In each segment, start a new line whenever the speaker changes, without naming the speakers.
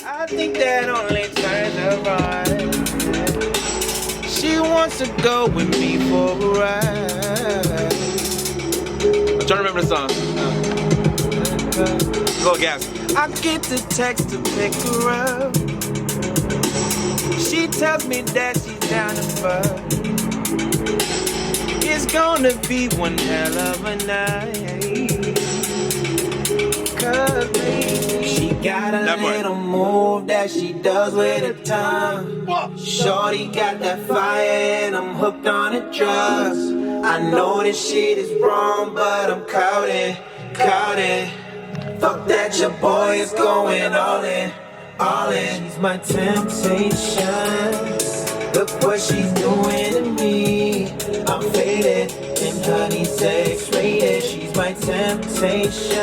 I think that only turns her on. She wants to go with me for a ride. I'm trying to remember the song. Go gas. I get the text to pick her up. She tells me that she's down to fuck. It's gonna be one hell of a night. Cause baby, she got a little move that she does with her tongue. Shorty got that fire and I'm hooked on the drugs. I know this shit is wrong, but I'm caught in. Fuck that, your boy is going all in. She's my temptation. Look what she's doing to me. I'm faded and honey's X-rated. She's my temptation.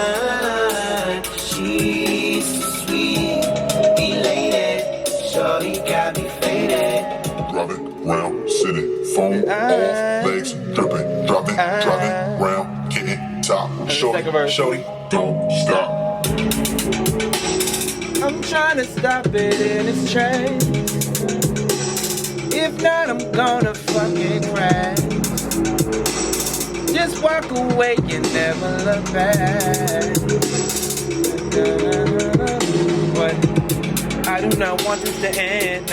She's sweet, elated. Shorty got me faded.
Driving round, sitting, phone off, legs dripping, dropping, round, getting top. Shorty, don't stop.
I'm trying to stop it in its tracks. If not, I'm gonna fucking crash. Just walk away and never look back. But I do not want this to end.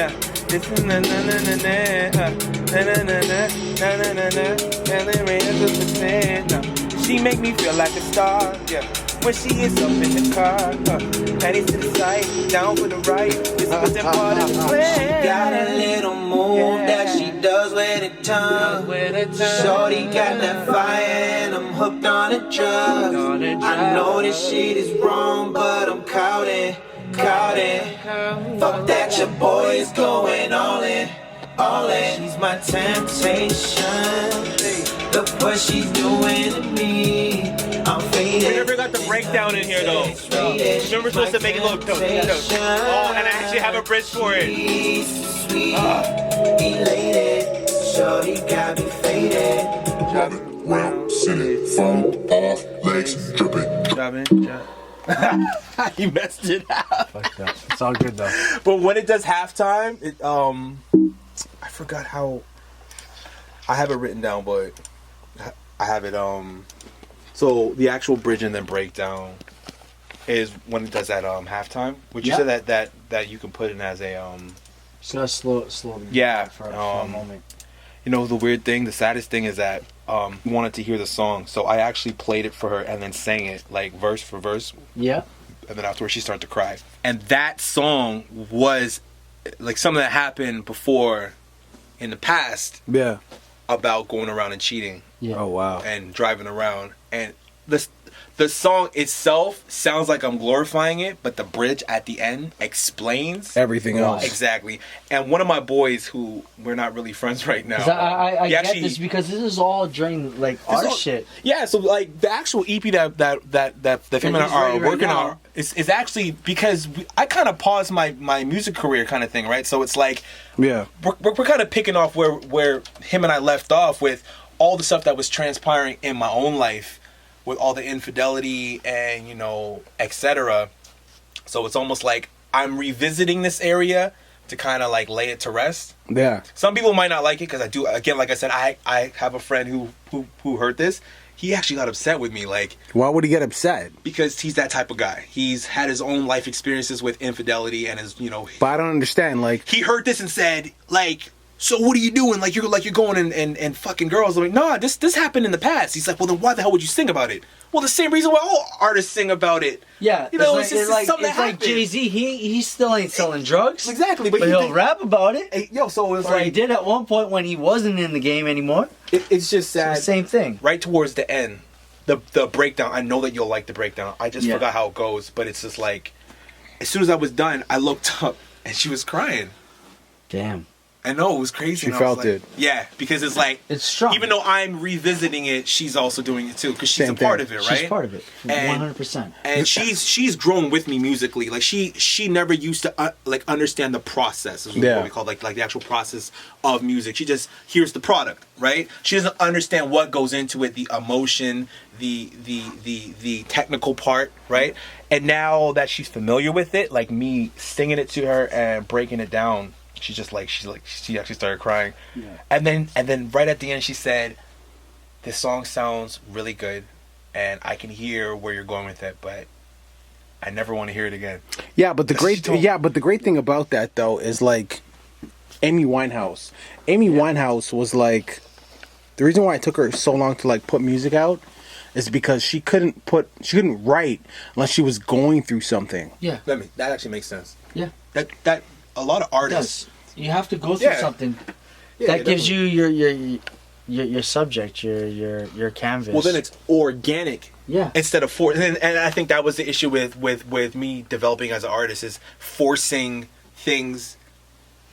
This is na na na na na. She make me feel like a star, yeah. When she is up in the car, panties to the side, down for the right. This was that part of the plan. She got a little move that she does with her tongue. Shorty got that fire and I'm hooked on the drugs. I know this shit is wrong, but I'm caught in. Fuck that, your boy is going all in. She's my temptation. Look what she's doing to me. I'm faded.
We never got the breakdown in here though. Remember, we're supposed to make it look dope. Oh, and I actually have a bridge for it.
Elated. Shorty got me faded.
Driving round, sitting, phone off, legs dripping.
You messed it up.
Fuck that. It's all good though.
But when it does halftime, I forgot how. I have it written down, but I have it So the actual bridge and then breakdown is when it does that halftime. Would you say that you can put it as a
Just gotta slow it for a moment.
You know, the weird thing, the saddest thing is that we wanted to hear the song, so I actually played it for her and then sang it like verse for verse.
Yeah.
And then afterwards she started to cry. And that song was like something that happened before in the past.
Yeah.
About going around and cheating.
Yeah.
Oh wow.
And driving around. And the song itself sounds like I'm glorifying it, but the bridge at the end explains
everything else.
Exactly. And one of my boys, who we're not really friends right now,
I get this because this is all during like our shit.
Yeah, so like the actual EP that Phame and I are working on is actually because I kind of paused my music career kind of thing, right? So it's like we're kind of picking off where him and I left off with all the stuff that was transpiring in my own life. With all the infidelity and, you know, etc. So it's almost like I'm revisiting this area to kind of like lay it to rest.
Yeah.
Some people might not like it because I do, again, like I said, I have a friend who heard this. He actually got upset with me. Like,
why would he get upset?
Because he's that type of guy. He's had his own life experiences with infidelity and his, you know.
But I don't understand. Like,
he heard this and said, like, so what are you doing? Like you're going and fucking girls. I'm like, nah, this happened in the past. He's like, well then why the hell would you sing about it? Well, the same reason why all artists sing about it.
Yeah,
you know, it's something that
like Jay-Z. He still ain't selling drugs.
Exactly,
but he'll rap about it.
Hey, yo, so it's
like he did at one point when he wasn't in the game anymore.
It's just sad.
So same thing.
Right towards the end, the breakdown. I know that you'll like the breakdown. I just forgot how it goes, but it's just like, as soon as I was done, I looked up and she was crying.
Damn.
I know, it was crazy.
She felt it.
Yeah, because it's like,
it's strong.
Even though I'm revisiting it, she's also doing it too, because she's a part of it, right?
She's part of it, 100%.
And she's grown with me musically. Like she never used to like understand the process, is what we call like the actual process of music. She just hears the product, right? She doesn't understand what goes into it, the emotion, the technical part, right? And now that she's familiar with it, like me singing it to her and breaking it down, she actually started crying. Yeah. And then right at the end she said, "This song sounds really good and I can hear where you're going with it, but I never want to hear it again."
Yeah, but the great thing about that though is like Amy Winehouse. Amy Winehouse was like, the reason why it took her so long to like put music out is because she couldn't write unless she was going through something.
Yeah.
That actually makes sense.
Yeah.
That a lot of artists,
you have to go through something that gives you your subject, your canvas.
Well, then it's organic.
Yeah.
Instead of and I think that was the issue with me developing as an artist, is forcing things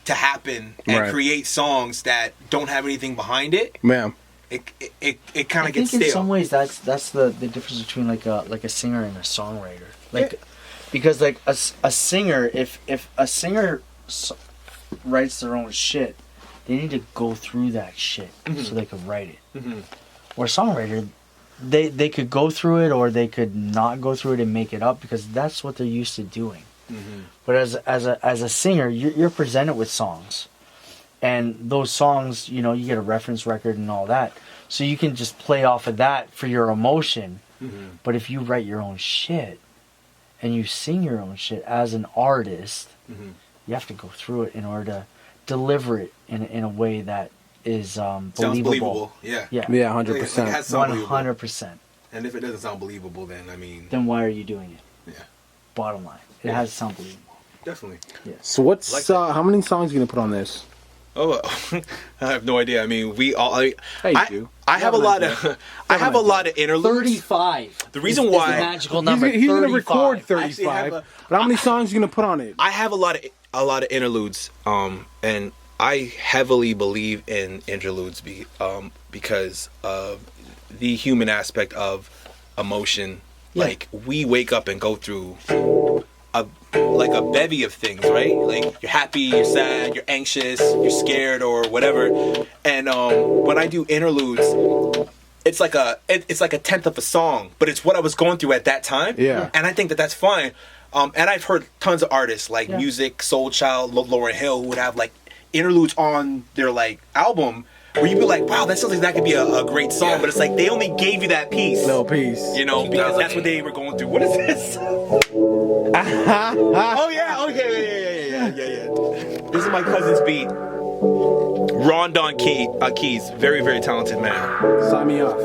to happen and create songs that don't have anything behind it.
Yeah.
It kind of gets stale.
In some ways that's the difference between like a singer and a songwriter. Like because like a singer, if a singer writes their own shit, they need to go through that shit so they can write it. Mm-hmm. Or a songwriter, they could go through it or they could not go through it and make it up because that's what they're used to doing. Mm-hmm. But as a singer, you're presented with songs, and those songs, you get a reference record and all that, so you can just play off of that for your emotion. Mm-hmm. But if you write your own shit and you sing your own shit as an artist, you have to go through it in order to deliver it in a way that is believable.
Sounds believable. Yeah.
100%.
100%.
And if it doesn't sound believable, then
then why are you doing it?
Yeah.
Bottom line, it has to sound believable.
Definitely.
Yeah.
So what's how many songs are you gonna put on this?
Oh, I have no idea. I mean, we all. I have a lot of. I have a lot of interludes.
35.
The reason why
is the magical number.
He's gonna
35.
record 35. But how many songs are you gonna put on it?
I have a lot of interludes. And I heavily believe in interludes because of the human aspect of emotion. Yeah. Like we wake up and go through a bevy of things, right? Like you're happy, you're sad, you're anxious, you're scared, or whatever. And when I do interludes, it's like a tenth of a song, but it's what I was going through at that time.
Yeah.
And I think that's fine. And I've heard tons of artists like Music, Soul Child, Lauryn Hill, who would have like interludes on their like album where you'd be like, wow, that sounds like that could be a great song, but it's like they only gave you that piece.
Little piece.
Because that's what they were going through. What is this? Oh yeah, okay, yeah. This is my cousin's beat. Ron Don Keys, very, very talented man.
Sign me off.